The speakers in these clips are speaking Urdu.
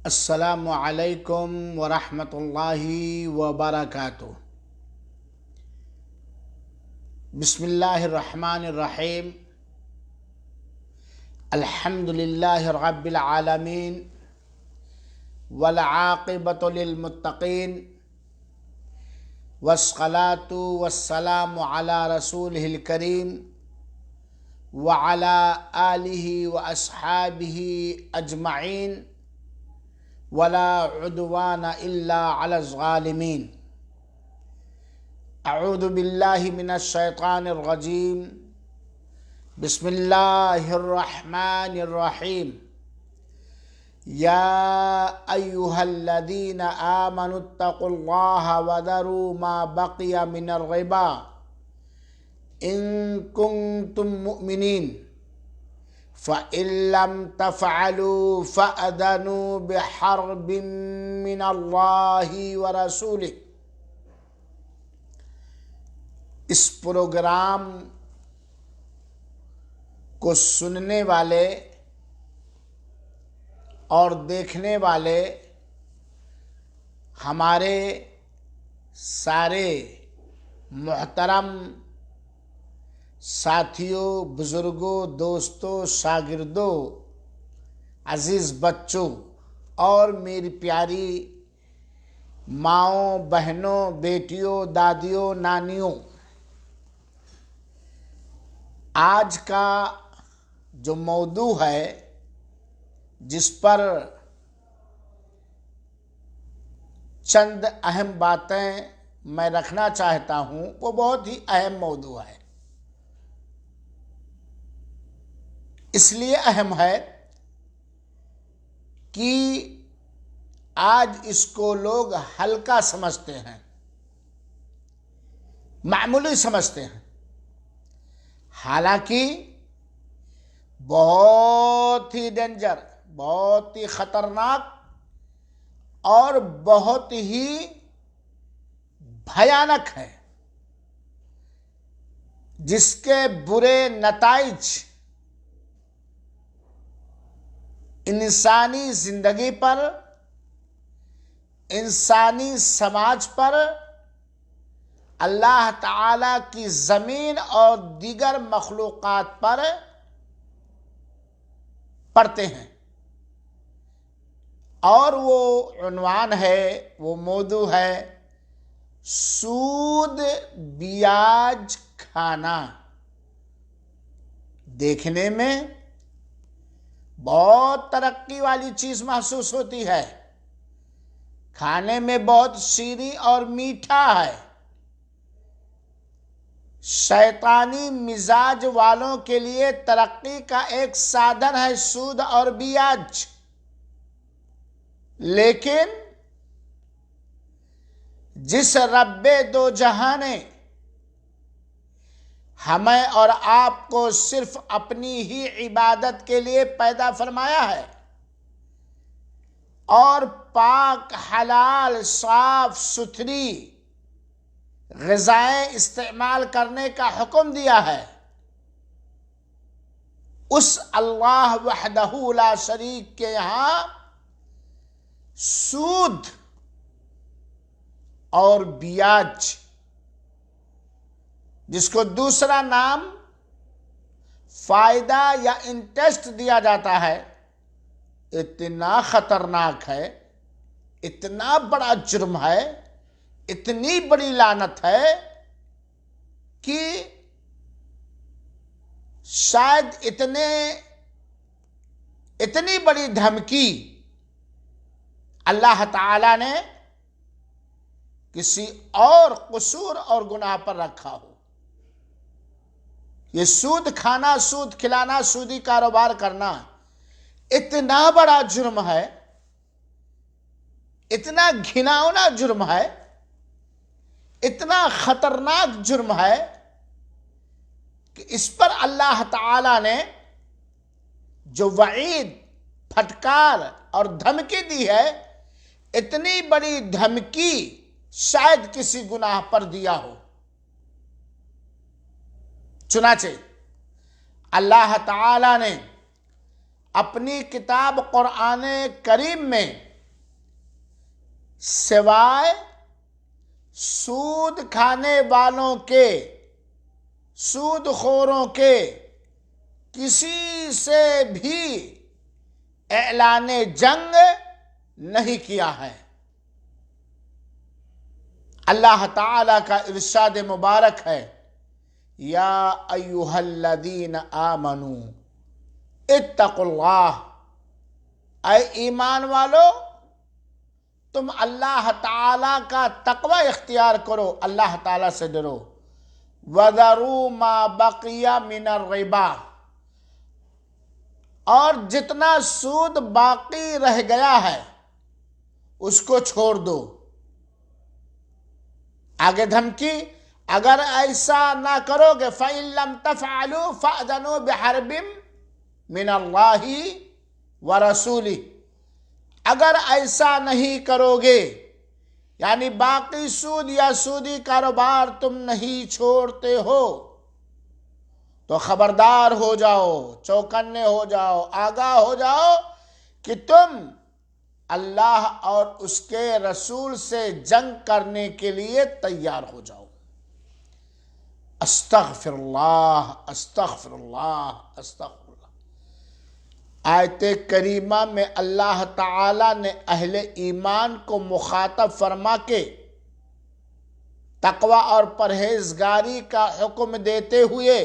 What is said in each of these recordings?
السلام علیکم ورحمۃ اللہ وبرکاتہ۔ بسم اللہ الرحمن الرحیم۔ الحمد للہ رب العالمین والعاقبۃ للمتقین والصلاۃ والسلام علی رسولہ الکریم وعلی آلہ واصحابہ اجمعین ولا عدوان الا علی الظالمین۔ اعوذ باللہ من الشیطان الرجیم۔ بسم اللہ الرحمن الرحیم۔ یا ایہا الذین آمنوا اتقوا اللہ وذروا ما بقی من الربا ان کنتم مؤمنین فَإِن لَّمْ تَفْعَلُوا فَأْذَنُوا بِحَرْبٍ مِّنَ اللَّهِ وَرَسُولِهِ۔ اس پروگرام کو سننے والے اور دیکھنے والے ہمارے سارے محترم ساتھیوں، بزرگوں، دوستوں، شاگردوں، عزیز بچوں اور میری پیاری ماؤں، بہنوں، بیٹیوں، دادیوں، نانیوں، آج کا جو موضوع ہے جس پر چند اہم باتیں میں رکھنا چاہتا ہوں وہ بہت ہی اہم موضوع ہے۔ اس لیے اہم ہے کہ آج اس کو لوگ ہلکا سمجھتے ہیں، معمولی سمجھتے ہیں، حالانکہ بہت ہی ڈینجر، بہت ہی خطرناک اور بہت ہی بھیانک ہے، جس کے برے نتائج انسانی زندگی پر، انسانی سماج پر، اللہ تعالی کی زمین اور دیگر مخلوقات پر پڑتے ہیں، اور وہ عنوان ہے، وہ موضوع ہے سود بیاج کھانا۔ دیکھنے میں بہت ترقی والی چیز محسوس ہوتی ہے، کھانے میں بہت شیریں اور میٹھا ہے، شیطانی مزاج والوں کے لیے ترقی کا ایک سادھن ہے سود اور بیاج۔ لیکن جس رب دو جہاں نے ہمیں اور آپ کو صرف اپنی ہی عبادت کے لیے پیدا فرمایا ہے اور پاک، حلال، صاف ستھری غذائیں استعمال کرنے کا حکم دیا ہے، اس اللہ وحدہ لا شریک کے یہاں سود اور بیاج، جس کو دوسرا نام فائدہ یا انٹرسٹ دیا جاتا ہے، اتنا خطرناک ہے، اتنا بڑا جرم ہے، اتنی بڑی لعنت ہے کہ شاید اتنی بڑی دھمکی اللہ تعالی نے کسی اور قصور اور گناہ پر رکھا ہو۔ یہ سود کھانا، سود کھلانا، سودی کاروبار کرنا اتنا بڑا جرم ہے، اتنا گھناؤنا جرم ہے، اتنا خطرناک جرم ہے کہ اس پر اللہ تعالی نے جو وعید، پھٹکار اور دھمکی دی ہے، اتنی بڑی دھمکی شاید کسی گناہ پر دیا ہو۔ چنانچہ اللہ تعالی نے اپنی کتاب قرآن کریم میں سوائے سود کھانے والوں کے، سود خوروں کے کسی سے بھی اعلان جنگ نہیں کیا ہے۔ اللہ تعالی کا ارشاد مبارک ہے، یا ایھا الذین آمنوا اتقوا اللہ، اے ایمان والو تم اللہ تعالی کا تقوی اختیار کرو، اللہ تعالی سے ڈرو، وَذَرُوا مَا بَقِيَ مِنَ الرِّبَا، اور جتنا سود باقی رہ گیا ہے اس کو چھوڑ دو۔ آگے دھمکی، اگر ایسا نہ کرو گے فَإِن لَمْ تَفْعَلُوا فَأْذَنُوا بِحَرْبٍ مِّنَ اللَّهِ وَرَسُولِهِ، اگر ایسا نہیں کرو گے، یعنی باقی سود یا سودی کاروبار تم نہیں چھوڑتے ہو تو خبردار ہو جاؤ، چوکنے ہو جاؤ، آگاہ ہو جاؤ کہ تم اللہ اور اس کے رسول سے جنگ کرنے کے لیے تیار ہو جاؤ۔ استغفر اللہ، استغفر اللہ، استغفر اللہ۔ آیت کریمہ میں اللہ تعالی نے اہل ایمان کو مخاطب فرما کے تقوی اور پرہیزگاری کا حکم دیتے ہوئے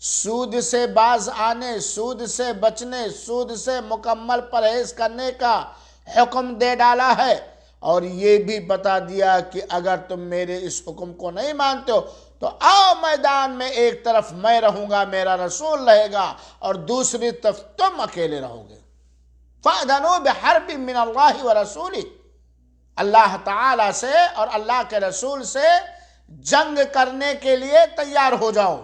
سود سے باز آنے، سود سے بچنے، سود سے مکمل پرہیز کرنے کا حکم دے ڈالا ہے، اور یہ بھی بتا دیا کہ اگر تم میرے اس حکم کو نہیں مانتے ہو تو آؤ میدان میں، ایک طرف میں رہوں گا، میرا رسول رہے گا، اور دوسری طرف تم اکیلے رہو گے۔ فَأْذَنُوا بِحَرْبٍ مِّنَ اللَّهِ وَرَسُولِهِ، اللہ تعالی سے اور اللہ کے رسول سے جنگ کرنے کے لیے تیار ہو جاؤ۔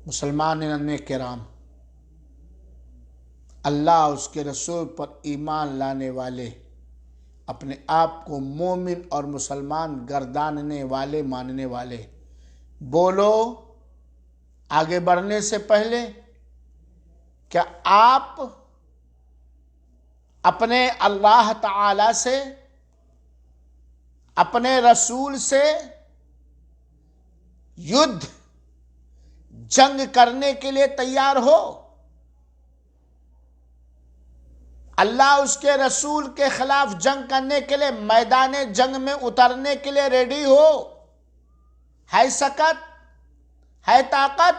مسلمان کرام، اللہ اس کے رسول پر ایمان لانے والے، اپنے آپ کو مومن اور مسلمان گرداننے والے ماننے والے، بولو آگے بڑھنے سے پہلے کیا آپ اپنے اللہ تعالی سے، اپنے رسول سے جنگ کرنے کے لیے تیار ہو؟ اللہ اس کے رسول کے خلاف جنگ کرنے کے لیے، میدان جنگ میں اترنے کے لیے ریڈی ہو؟ ہے سکت؟ ہے طاقت؟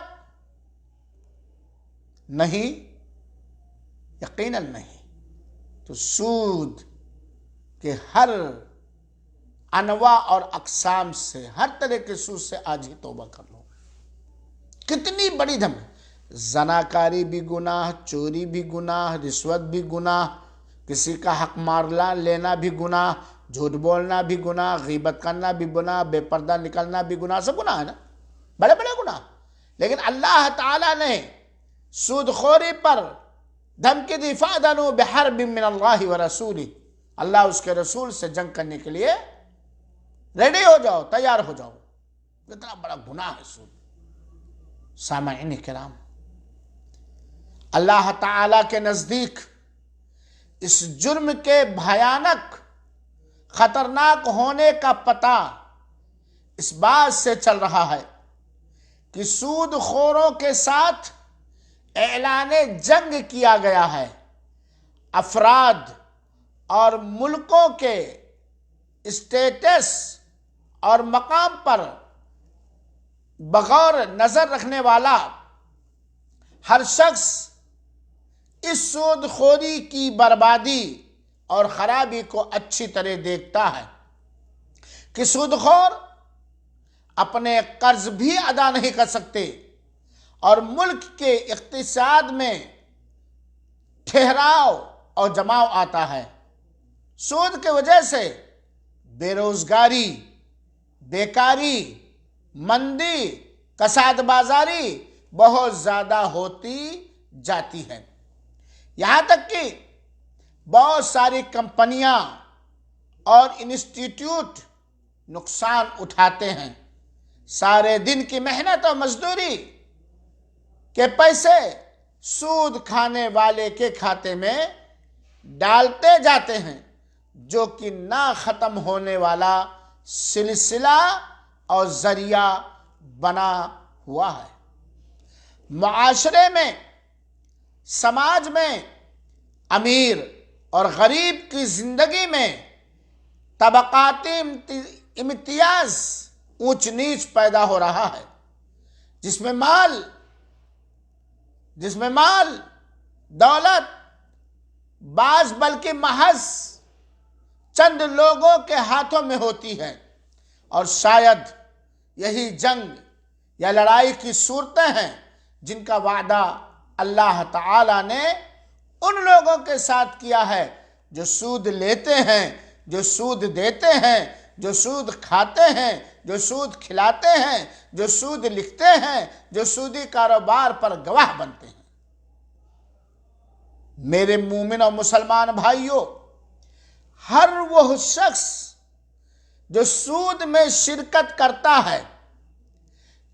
نہیں، یقیناً نہیں۔ تو سود کے ہر انواع اور اقسام سے، ہر طرح کے سود سے آج ہی توبہ کر لو۔ کتنی بڑی زناکاری بھی گناہ، چوری بھی گناہ، رشوت بھی گناہ، کسی کا حق مارنا لینا بھی گناہ، جھوٹ بولنا بھی گناہ، غیبت کرنا بھی گناہ، بے پردہ نکلنا بھی گناہ، سب گناہ ہے نا، بڑے بڑے گناہ۔ لیکن اللہ تعالیٰ نے سود خوری پر دھمکی دی، فَأْذَنُوا بِحَرْبٍ مِّنَ اللَّهِ وَرَسُولِهِ، اللہ اس کے رسول سے جنگ کرنے کے لیے ریڈی ہو جاؤ، تیار ہو جاؤ۔ اتنا بڑا گناہ ہے سود۔ سامعین کرام، اللہ تعالی کے نزدیک اس جرم کے بھیانک، خطرناک ہونے کا پتہ اس بات سے چل رہا ہے کہ سود خوروں کے ساتھ اعلان جنگ کیا گیا ہے۔ افراد اور ملکوں کے اسٹیٹس اور مقام پر بغور نظر رکھنے والا ہر شخص اس سود خوری کی بربادی اور خرابی کو اچھی طرح دیکھتا ہے کہ سود خور اپنے قرض بھی ادا نہیں کر سکتے اور ملک کے اقتصاد میں ٹھہراؤ اور جماؤ آتا ہے۔ سود کی وجہ سے بے روزگاری، بیکاری، مندی، کساد بازاری بہت زیادہ ہوتی جاتی ہے۔ یہاں تک کہ بہت ساری کمپنیاں اور انسٹیٹیوٹ نقصان اٹھاتے ہیں۔ سارے دن کی محنت اور مزدوری کے پیسے سود کھانے والے کے کھاتے میں ڈالتے جاتے ہیں جو کہ نہ ختم ہونے والا سلسلہ اور ذریعہ بنا ہوا ہے۔ معاشرے میں، سماج میں امیر اور غریب کی زندگی میں طبقاتی امتیاز، اونچ نیچ پیدا ہو رہا ہے، جس میں مال دولت بعض بلکہ محض چند لوگوں کے ہاتھوں میں ہوتی ہے، اور شاید یہی جنگ یا لڑائی کی صورتیں ہیں جن کا وعدہ اللہ تعالی نے ان لوگوں کے ساتھ کیا ہے جو سود لیتے ہیں، جو سود دیتے ہیں، جو سود کھاتے ہیں، جو سود کھلاتے ہیں، جو سود لکھتے ہیں، جو سودی کاروبار پر گواہ بنتے ہیں۔ میرے مومن اور مسلمان بھائیوں، ہر وہ شخص جو سود میں شرکت کرتا ہے،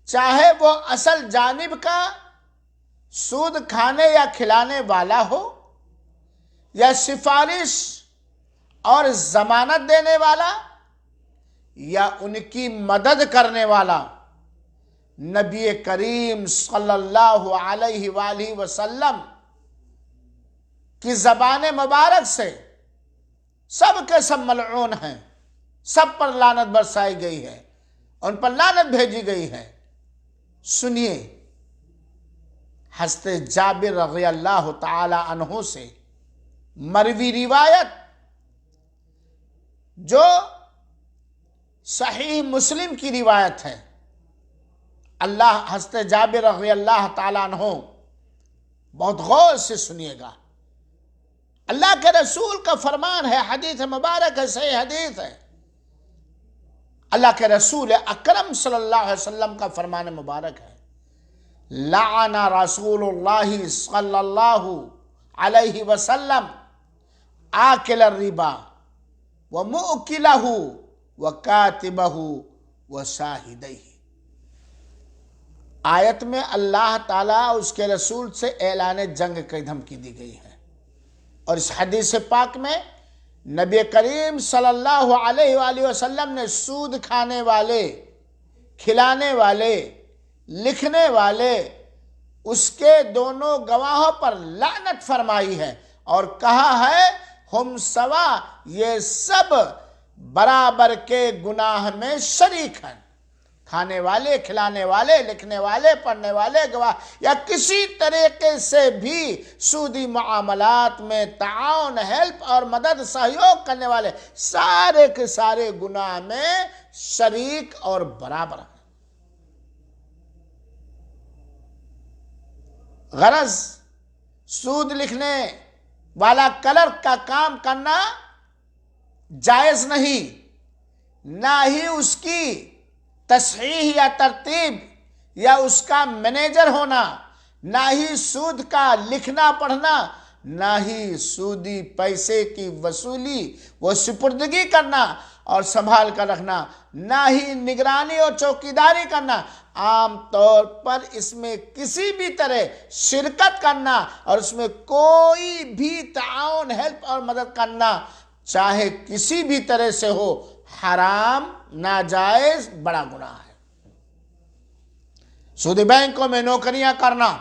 چاہے وہ اصل جانب کا سود کھانے یا کھلانے والا ہو، یا سفارش اور ضمانت دینے والا، یا ان کی مدد کرنے والا، نبی کریم صلی اللہ علیہ وآلہ وسلم کی زبان مبارک سے سب کے سب ملعون ہیں، سب پر لعنت برسائی گئی ہے، ان پر لعنت بھیجی گئی ہے۔ سنیے حضرت جابر رضی اللہ تعالی عنہ سے مروی روایت جو صحیح مسلم کی روایت ہے۔ حضرت جابر رضی اللہ تعالی عنہ، بہت غور سے سنیے گا، اللہ کے رسول کا فرمان ہے، حدیث مبارک ہے، صحیح حدیث ہے، اللہ کے رسول اکرم صلی اللہ علیہ وسلم کا فرمان مبارک ہے، لعن رسول اللہ صلی اللہ علیہ وسلم آکل الربا ومؤکلہ وکاتبہ وشاہدیہ۔ آیت میں اللہ تعالیٰ اس کے رسول سے اعلان جنگ کی دھمکی دی گئی ہے، اور اس حدیث پاک میں نبی کریم صلی اللہ علیہ وآلہ وسلم نے سود کھانے والے، کھلانے والے، لکھنے والے، اس کے دونوں گواہوں پر لعنت فرمائی ہے، اور کہا ہے ہم سوا، یہ سب برابر کے گناہ میں شریک ہیں۔ کھانے والے، کھلانے والے، لکھنے والے، پڑھنے والے، گواہ، یا کسی طریقے سے بھی سودی معاملات میں تعاون، ہیلپ اور مدد، سہیوگ کرنے والے، سارے کے سارے گناہ میں شریک اور برابر ہیں۔ غرض سود لکھنے والا کلرک کا کام کرنا جائز نہیں، نہ ہی اس کی تصحیح یا ترتیب یا اس کا مینیجر ہونا، نہ ہی سود کا لکھنا پڑھنا، نہ ہی سودی پیسے کی وصولی و سپردگی کرنا اور سنبھال کر رکھنا، نہ ہی نگرانی اور چوکیداری کرنا۔ عام طور پر اس میں کسی بھی طرح شرکت کرنا اور اس میں کوئی بھی تعاون، ہیلپ اور مدد کرنا، چاہے کسی بھی طرح سے ہو، حرام، ناجائز، بڑا گناہ ہے۔ سودی بینکوں میں نوکریاں کرنا،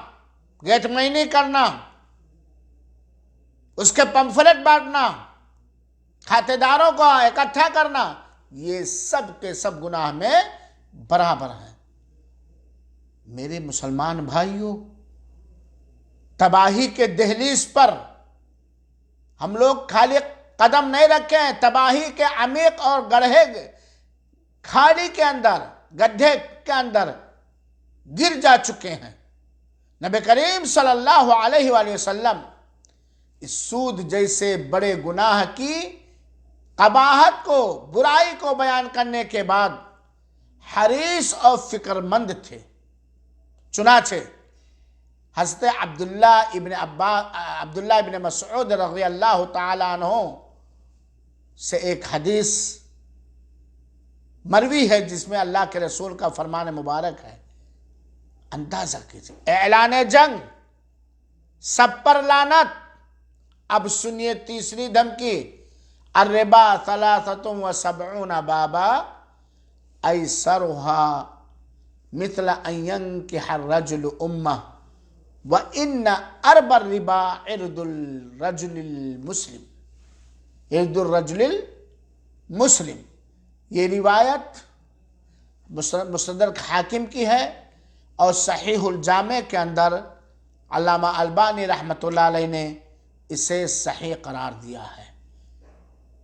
گیٹ مینی کرنا، اس کے پمفلٹ بانٹنا، کھاتے داروں کو اکٹھا کرنا، یہ سب کے سب گناہ میں برابر ہیں۔ میرے مسلمان بھائیوں، تباہی کے دہلیز پر ہم لوگ خالی قدم نہیں رکھے ہیں، تباہی کے عمیق اور گڑھے کھاڑی کے اندر، گڈھے کے اندر گر جا چکے ہیں۔ نبی کریم صلی اللہ علیہ وآلہ وسلم اس سود جیسے بڑے گناہ کی قباحت کو، برائی کو بیان کرنے کے بعد حریص اور فکر مند تھے۔ چنانچہ حضرت عبداللہ ابن مسعود رضی اللہ تعالی عنہ سے ایک حدیث مروی ہے جس میں اللہ کے رسول کا فرمان مبارک ہے، اندازہ کیجئے، اعلان جنگ، سب پر لعنت، اب سنیے تیسری دھمکی، الربا ثلاثۃ وسبعون بابا ایسرھا مثل ان ينكح الرجل امه وان ارب الربا عرض الرجل المسلم. یہ روایت مستدرک حاکم کی ہے اور صحیح الجامع کے اندر علامہ البانی رحمۃ اللہ علیہ نے اسے صحیح قرار دیا ہے.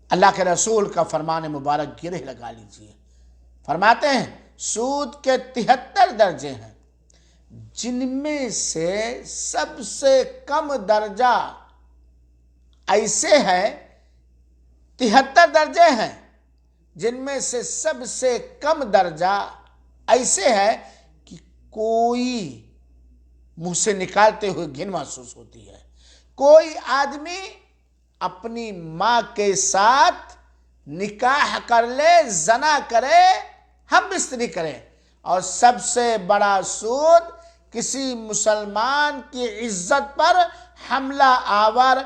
اللہ کے رسول کا فرمان مبارک گرہ لگا لیجئے. فرماتے ہیں سود کے 73 درجے ہیں، جن میں سے سب سے کم درجہ ایسے ہے، 73 درجے ہیں جن میں سے سب سے کم درجہ ایسے ہے کہ کوئی منہ سے نکالتے ہوئے گھن محسوس ہوتی ہے. کوئی آدمی اپنی ماں کے ساتھ نکاح کر لے، زنا کرے، ہم بستری کرے، اور سب سے بڑا سود کسی مسلمان کی عزت پر حملہ آور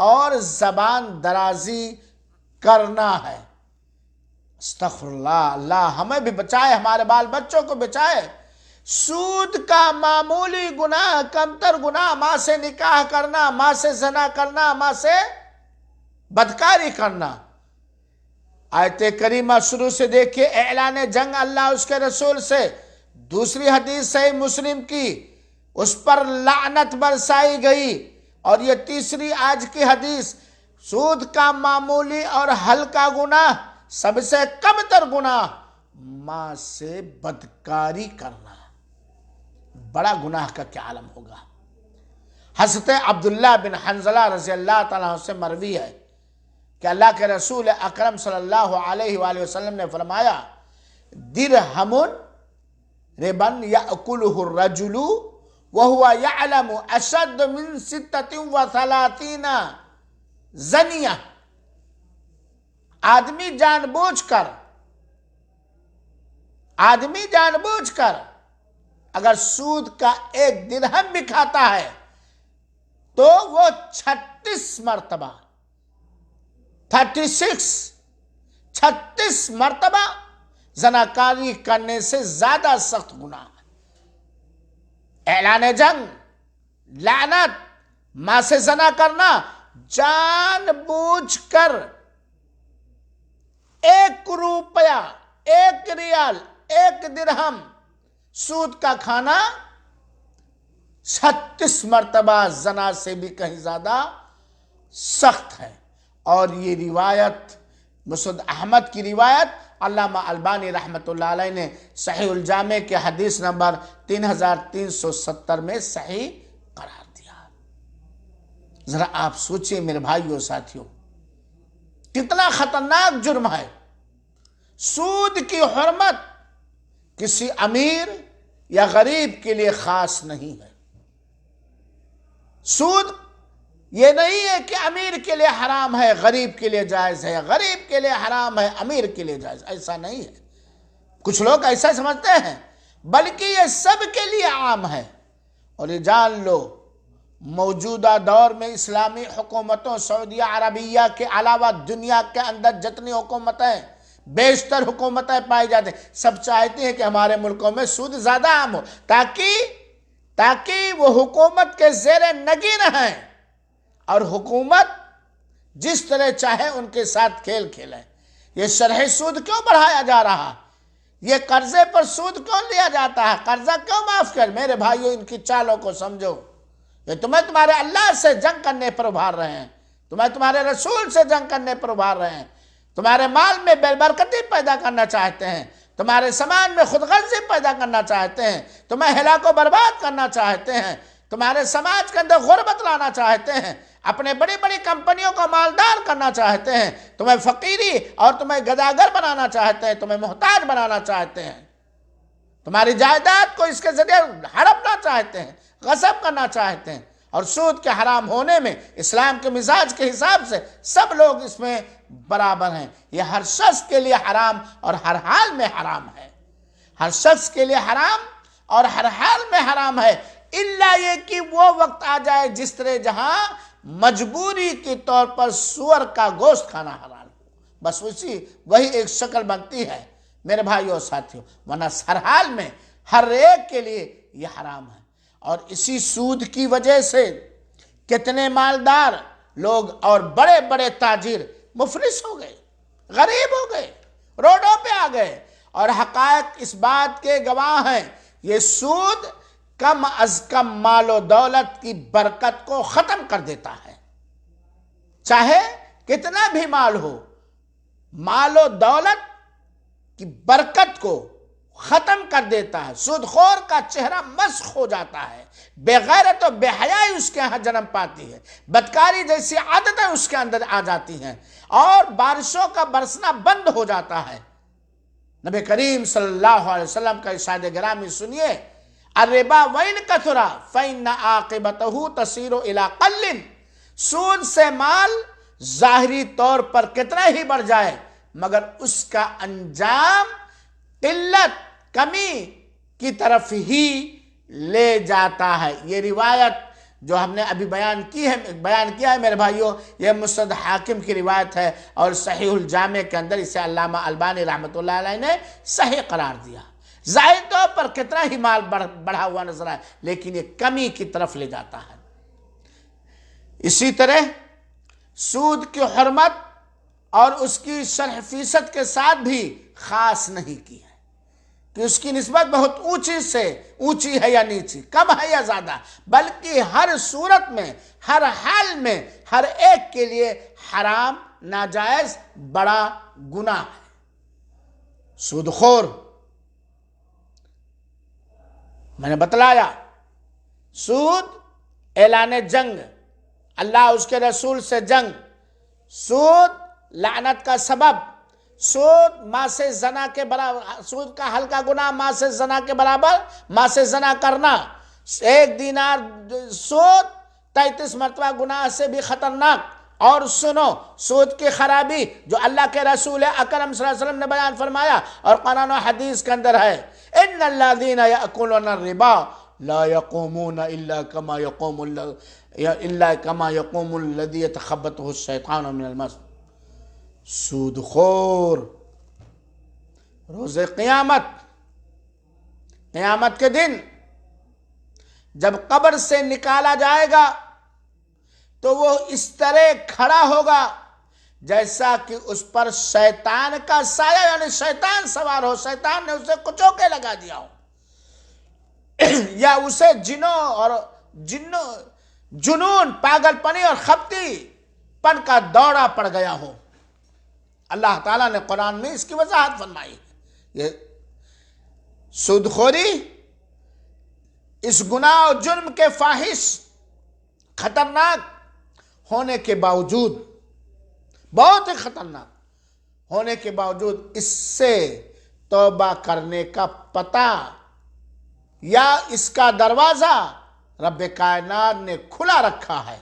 اور زبان درازی کرنا ہے. استغفر اللہ. اللہ ہمیں بھی بچائے، ہمارے بال بچوں کو بچائے. سود کا معمولی گناہ، کمتر گناہ، ماں سے نکاح کرنا، ماں سے زنا کرنا، ماں سے بدکاری کرنا. آیت کریمہ شروع سے دیکھیے، اعلان جنگ اللہ اس کے رسول سے. دوسری حدیث صحیح مسلم کی، اس پر لعنت برسائی گئی. اور یہ تیسری آج کی حدیث، سود کا معمولی اور ہلکا گناہ، سب سے کم تر گناہ ماں سے بدکاری کرنا. بڑا گناہ کا کیا عالم ہوگا. حضرت عبداللہ بن حنظلہ رضی اللہ تعالیٰ عنہ سے مروی ہے کہ اللہ کے رسول اکرم صلی اللہ علیہ وآلہ وسلم نے فرمایا، درہم ربن یأکلہ الرجل وہو یعلم اشد من 36 زنیہ. آدمی جان بوجھ کر اگر سود کا 1 درہم بھی کھاتا ہے تو وہ 36 مرتبہ 36 مرتبہ زناکاری کرنے سے زیادہ سخت گناہ ہے. اعلان جنگ، لعنت، ماں سے زنا کرنا، جان بوجھ کر 1 روپیہ، 1 ریال، 1 درہم سود کا کھانا 36 مرتبہ زنا سے بھی کہیں زیادہ سخت ہے. اور یہ روایت مسند احمد کی روایت علامہ البانی رحمۃ اللہ علیہ نے صحیح الجامع کے حدیث نمبر 3370 میں صحیح قرار دیا. ذرا آپ سوچئے میرے بھائیوں ساتھیوں، کتنا خطرناک جرم ہے. سود کی حرمت کسی امیر یا غریب کے لیے خاص نہیں ہے. سود یہ نہیں ہے کہ امیر کے لیے حرام ہے، غریب کے لیے جائز ہے، غریب کے لیے حرام ہے، امیر کے لیے جائز. ایسا نہیں ہے. کچھ لوگ ایسا سمجھتے ہیں، بلکہ یہ سب کے لیے عام ہے. اور یہ جان لو، موجودہ دور میں اسلامی حکومتوں، سعودیہ عربیہ کے علاوہ دنیا کے اندر جتنی حکومتیں، بیشتر حکومتیں پائی جاتی ہیں، سب چاہتی ہیں کہ ہمارے ملکوں میں سود زیادہ عام ہو، تاکہ وہ حکومت کے زیر نگین رہیں اور حکومت جس طرح چاہے ان کے ساتھ کھیل کھیلے. یہ شرح سود کیوں بڑھایا جا رہا؟ یہ قرضے پر سود کیوں لیا جاتا ہے؟ قرضہ کیوں معاف کر؟ میرے بھائیوں، ان کی چالوں کو سمجھو. یہ تمہیں تمہارے اللہ سے جنگ کرنے پر ابھار رہے ہیں، تمہیں تمہارے رسول سے جنگ کرنے پر ابھار رہے ہیں، تمہارے مال میں بے برکتی پیدا کرنا چاہتے ہیں، تمہارے سامان میں خود غرضی پیدا کرنا چاہتے ہیں، تمہیں ہلاک و برباد کرنا چاہتے ہیں، تمہارے سماج کے اندر غربت لانا چاہتے ہیں، اپنے بڑی بڑی کمپنیوں کو مالدار کرنا چاہتے ہیں، تمہیں فقیری اور تمہیں گداگر بنانا چاہتے ہیں، تمہیں محتاج بنانا چاہتے ہیں، تمہاری جائیداد کو اس کے ذریعے ہڑپنا چاہتے ہیں، غصب کرنا چاہتے ہیں. اور سود کے حرام ہونے میں اسلام کے مزاج کے حساب سے سب لوگ اس میں برابر ہیں. یہ ہر شخص کے لیے حرام اور ہر حال میں حرام ہے. ہر شخص کے لیے حرام اور ہر حال میں حرام ہے، الا یہ کہ وہ وقت آ جائے جس طرح جہاں مجبوری کے طور پر سور کا گوشت کھانا حلال ہو، بس وہی ایک شکل بنتی ہے میرے بھائیوں اور ساتھیوں، ورنہ ہر حال میں ہر ایک کے لیے یہ حرام ہے۔ اور اسی سود کی وجہ سے کتنے مالدار لوگ اور بڑے بڑے تاجر مفلس ہو گئے، غریب ہو گئے، روڈوں پہ آ گئے، اور حقائق اس بات کے گواہ ہیں۔ یہ سود کم از کم مال و دولت کی برکت کو ختم کر دیتا ہے، چاہے کتنا بھی مال ہو، مال و دولت کی برکت کو ختم کر دیتا ہے۔ سود خور کا چہرہ مسخ ہو جاتا ہے، بے غیرت و بے حیائی اس کے ہاں جنم پاتی ہے، بدکاری جیسی عادتیں اس کے اندر آ جاتی ہیں، اور بارشوں کا برسنا بند ہو جاتا ہے۔ نبی کریم صلی اللہ علیہ وسلم کا ارشاد گرامی سنیے، الربا وَإِنْ كَثُرَ فَإِنَّ عَاقِبَتَهُ تَصِيرُ إِلَىٰ قَلٍّ، سود سے مال ظاہری طور پر کتنا ہی بڑھ جائے مگر اس کا انجام قلت، کمی کی طرف ہی لے جاتا ہے۔ یہ روایت جو ہم نے ابھی بیان کیا ہے میرے بھائیوں، یہ مسند حاکم کی روایت ہے، اور صحیح الجامع کے اندر اسے علامہ البانی رحمۃ اللہ علیہ نے صحیح قرار دیا۔ ظاہر طور پر کتنا ہی مال بڑھا ہوا نظر آئے، لیکن یہ کمی کی طرف لے جاتا ہے۔ اسی طرح سود کی حرمت اور اس کی شرح فیصد کے ساتھ بھی خاص نہیں کی ہے کہ اس کی نسبت بہت اونچی ہے یا نیچی، کم ہے یا زیادہ، بلکہ ہر صورت میں، ہر حال میں، ہر ایک کے لیے حرام، ناجائز، بڑا گناہ ہے۔ سود خور، میں نے بتلایا، سود اعلان جنگ، اللہ اس کے رسول سے جنگ، سود لعنت کا سبب، سود ماں سے زنا کے برابر، سود کا ہلکا گناہ ماں سے زنا کے برابر، ماں سے زنا کرنا، 1 دینار سود 33 مرتبہ گناہ سے بھی خطرناک۔ اور سنو، سود کی خرابی جو اللہ کے رسول اکرم صلی اللہ علیہ وسلم نے بیان فرمایا اور قرآن و حدیث کے اندر ہے، ان الذین یأکلون الربا لا یقومون الا کما یقوم الذی یتخبطہ الشیطان من المس۔ سود خور روز قیامت کے دن جب قبر سے نکالا جائے گا تو وہ اس طرح کھڑا ہوگا جیسا کہ اس پر شیطان کا سایہ، یعنی شیطان سوار ہو، شیطان نے اسے کچوکے لگا دیا ہو، یا اسے جنون، پاگل پنی اور خپتی پن کا دورہ پڑ گیا ہو۔ اللہ تعالیٰ نے قرآن میں اس کی وضاحت فرمائی ہے۔ یہ سود خوری اس گناہ و جرم کے فاحش، خطرناک ہونے کے باوجود، بہت ہی خطرناک ہونے کے باوجود، اس سے توبہ کرنے کا پتہ یا اس کا دروازہ رب کائنات نے کھلا رکھا ہے،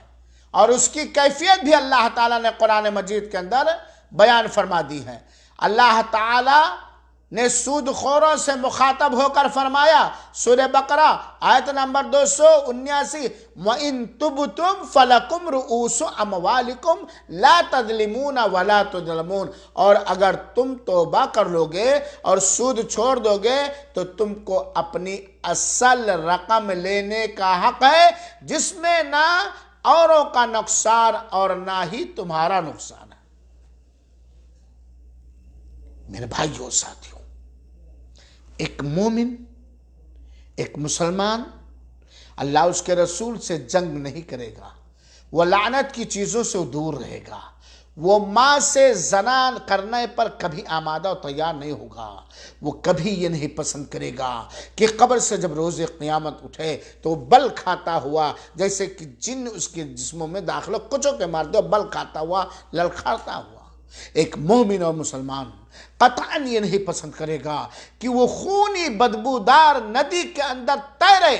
اور اس کی کیفیت بھی اللہ تعالیٰ نے قرآن مجید کے اندر بیان فرما دی ہے۔ اللہ تعالیٰ نے سود خوروں سے مخاطب ہو کر فرمایا، سورہ بقرہ آیت نمبر 279، وَإِن تُبْتُمْ فَلَكُمْ رُؤُوسُ أَمْوَالِكُمْ لَا تَظْلِمُونَ وَلَا تُظْلَمُونَ، اور اگر تم توبہ کر لو گے اور سود چھوڑ دو گے تو تم کو اپنی اصل رقم لینے کا حق ہے، جس میں نہ اوروں کا نقصان اور نہ ہی تمہارا نقصان ہے۔ میرے بھائیوں اور ساتھیوں، ایک مومن، ایک مسلمان اللہ اس کے رسول سے جنگ نہیں کرے گا، وہ لعنت کی چیزوں سے دور رہے گا، وہ ماں سے زنا کرنے پر کبھی آمادہ و تیار نہیں ہوگا، وہ کبھی یہ نہیں پسند کرے گا کہ قبر سے جب روز قیامت اٹھے تو بل کھاتا ہوا، جیسے کہ جن اس کے جسموں میں داخل کچوں کے مار دو، بل کھاتا ہوا، للکھارتا ہوا۔ ایک مومن اور مسلمان قطعاً یہ نہیں پسند کرے گا کہ وہ خونی بدبودار ندی کے اندر تیرے۔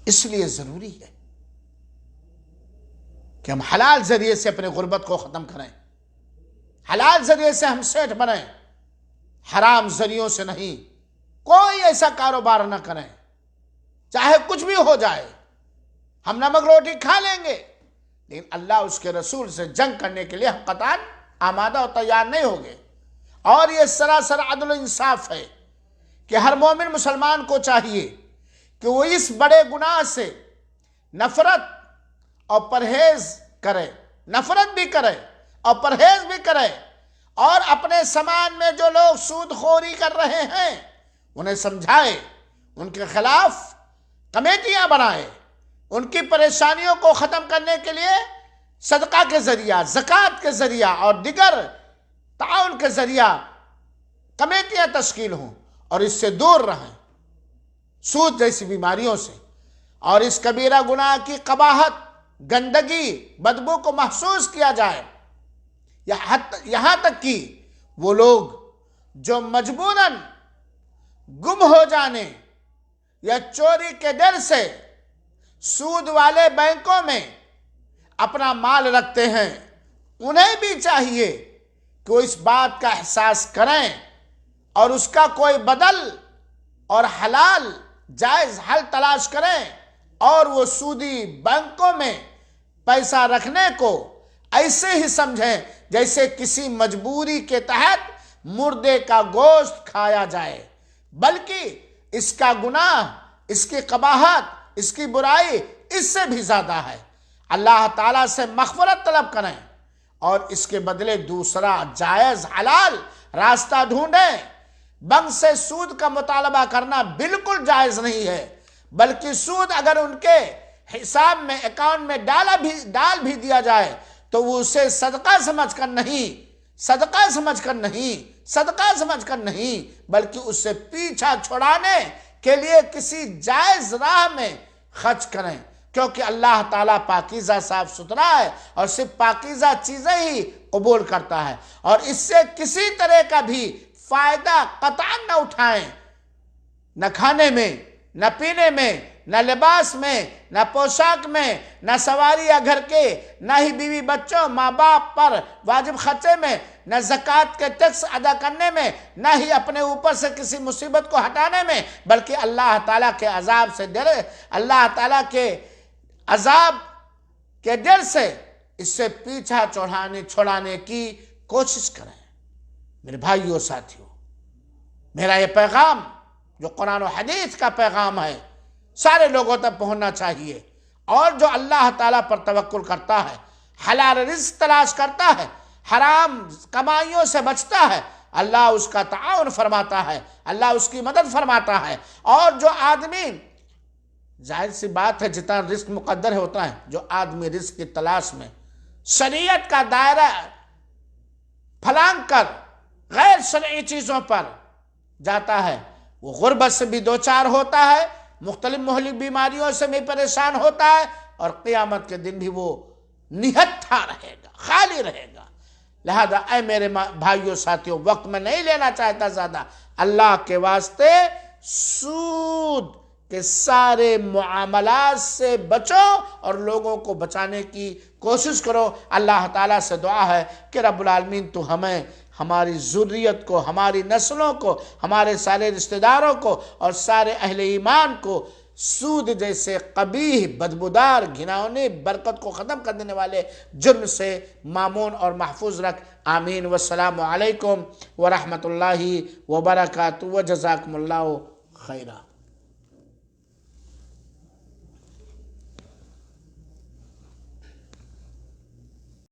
اس لیے ضروری ہے کہ ہم حلال ذریعے سے اپنے غربت کو ختم کریں، حلال ذریعے سے ہم سیٹھ بنیں، حرام ذریعوں سے نہیں۔ کوئی ایسا کاروبار نہ کریں، چاہے کچھ بھی ہو جائے، ہم نمک روٹی کھا لیں گے، لیکن اللہ اس کے رسول سے جنگ کرنے کے لیے ہم قطعاً آمادہ اور تیار نہیں ہوں گے۔ اور یہ سراسر عدل و انصاف ہے کہ ہر مومن مسلمان کو چاہیے کہ وہ اس بڑے گناہ سے نفرت اور پرہیز کرے، نفرت بھی کرے اور پرہیز بھی کرے، اور اپنے سماج میں جو لوگ سود خوری کر رہے ہیں انہیں سمجھائے، ان کے خلاف کمیٹیاں بنائے، ان کی پریشانیوں کو ختم کرنے کے لیے صدقہ کے ذریعہ، زکوٰۃ کے ذریعہ اور دیگر تعاون کے ذریعہ کمیٹیاں تشکیل ہوں اور اس سے دور رہیں، سود جیسی بیماریوں سے۔ اور اس کبیرہ گناہ کی قباحت، گندگی، بدبو کو محسوس کیا جائے، یہاں تک کہ وہ لوگ جو مجبوراً گم ہو جانے یا چوری کے ڈر سے سود والے بینکوں میں اپنا مال رکھتے ہیں، انہیں بھی چاہیے کہ وہ اس بات کا احساس کریں اور اس کا کوئی بدل اور حلال جائز حل تلاش کریں، اور وہ سودی بینکوں میں پیسہ رکھنے کو ایسے ہی سمجھیں جیسے کسی مجبوری کے تحت مردے کا گوشت کھایا جائے، بلکہ اس کا گناہ، اس کی قباحت، اس کی برائی اس سے بھی زیادہ ہے۔ اللہ تعالیٰ سے مغفرت طلب کریں اور اس کے بدلے دوسرا جائز حلال راستہ ڈھونڈیں۔ بنک سے سود کا مطالبہ کرنا بالکل جائز نہیں ہے، بلکہ سود اگر ان کے حساب میں، اکاؤنٹ میں ڈال بھی دیا جائے تو وہ اسے صدقہ سمجھ کر نہیں بلکہ اس سے پیچھا چھڑانے کے لیے کسی جائز راہ میں خرچ کریں، کیونکہ اللہ تعالیٰ پاکیزہ صاف ستھرا ہے اور صرف پاکیزہ چیزیں ہی قبول کرتا ہے، اور اس سے کسی طرح کا بھی فائدہ قطعاً نہ اٹھائیں، نہ کھانے میں، نہ پینے میں، نہ لباس میں، نہ پوشاک میں، نہ سواری یا گھر کے، نہ ہی بیوی بچوں، ماں باپ پر واجب خرچے میں، نہ زکوٰۃ کے ٹیکس ادا کرنے میں، نہ ہی اپنے اوپر سے کسی مصیبت کو ہٹانے میں، بلکہ اللہ تعالیٰ کے عذاب سے ڈرے، اللہ تعالیٰ کے عذاب کے ڈر سے اس سے پیچھا چھڑانے کی کوشش کریں۔ میرے بھائیوں ساتھیوں، میرا یہ پیغام جو قرآن و حدیث کا پیغام ہے سارے لوگوں تک پہنچنا چاہیے، اور جو اللہ تعالیٰ پر توکل کرتا ہے، حلال رزق تلاش کرتا ہے، حرام کمائیوں سے بچتا ہے، اللہ اس کا تعاون فرماتا ہے، اللہ اس کی مدد فرماتا ہے۔ اور جو آدمی، ظاہر سی بات ہے جتنا رزق مقدر ہوتا ہے، جو آدمی رزق کی تلاش میں شریعت کا دائرہ پھلانگ کر غیر شرعی چیزوں پر جاتا ہے، وہ غربت سے بھی دوچار ہوتا ہے، مختلف مہلک بیماریوں سے بھی پریشان ہوتا ہے، اور قیامت کے دن بھی وہ نہتھا رہے گا، خالی رہے گا۔ لہذا اے میرے بھائیوں ساتھیوں، وقت میں نہیں لینا چاہتا زیادہ، اللہ کے واسطے سود کے سارے معاملات سے بچو اور لوگوں کو بچانے کی کوشش کرو۔ اللہ تعالیٰ سے دعا ہے کہ رب العالمین تو ہمیں، ہماری ذریت کو، ہماری نسلوں کو، ہمارے سارے رشتہ داروں کو اور سارے اہل ایمان کو سود جیسے قبیح، بدبودار، گھناؤنی، برکت کو ختم کر دینے والے جرم سے مامون اور محفوظ رکھ۔ آمین۔ والسلام علیکم ورحمۃ اللہ وبرکاتہ، وجزاکم اللہ خیرہ۔